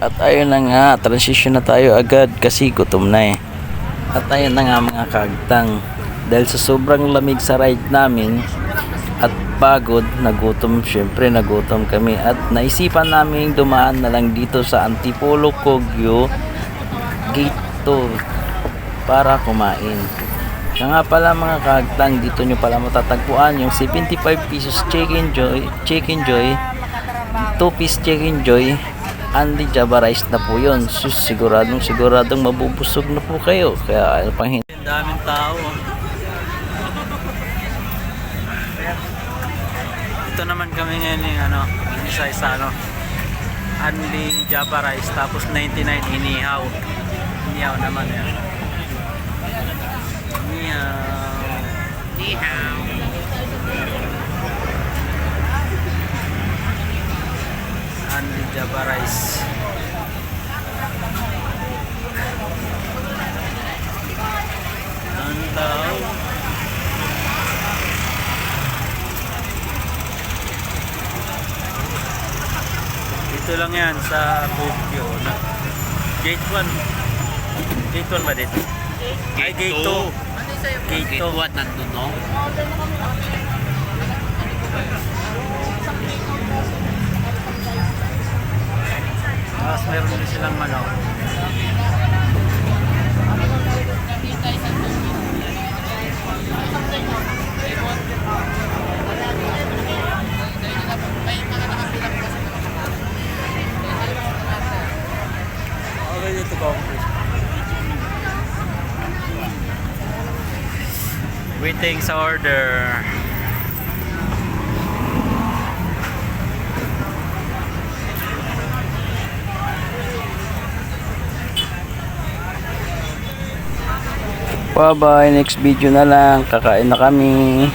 At ayun na nga, transition na tayo agad kasi gutom na eh. At ayun na nga mga kaagtang, dahil sa sobrang lamig sa ride namin at pagod, nagutom, syempre nagutom kami at naisipan namin dumaan na lang dito sa Antipolo Kogyo Gate 2 para kumain. Kaya nga pala mga kaagtang, dito nyo pala matatagpuan yung 75 pesos Chicken Joy 2-piece Chicken Joy Andy Java Rice na po yun. Siguradong mabubusog na po kayo. Kaya ano pang hindi. Daming tao. Ito naman kami ngayon yung isa Andy Java Rice tapos 99 inihaw. Inihaw naman yan. Inihaw. Andy Java Rice. Antaw. Dito lang yan sa Kogyo. Gate 1. Gate 1 ba dito? Ay, Gate 2. Gate 2 at nandun, no? Tapos meron din silang manok. Okay, dito ko. Waiting sa order. Bye bye, next video na lang, kakain na kami.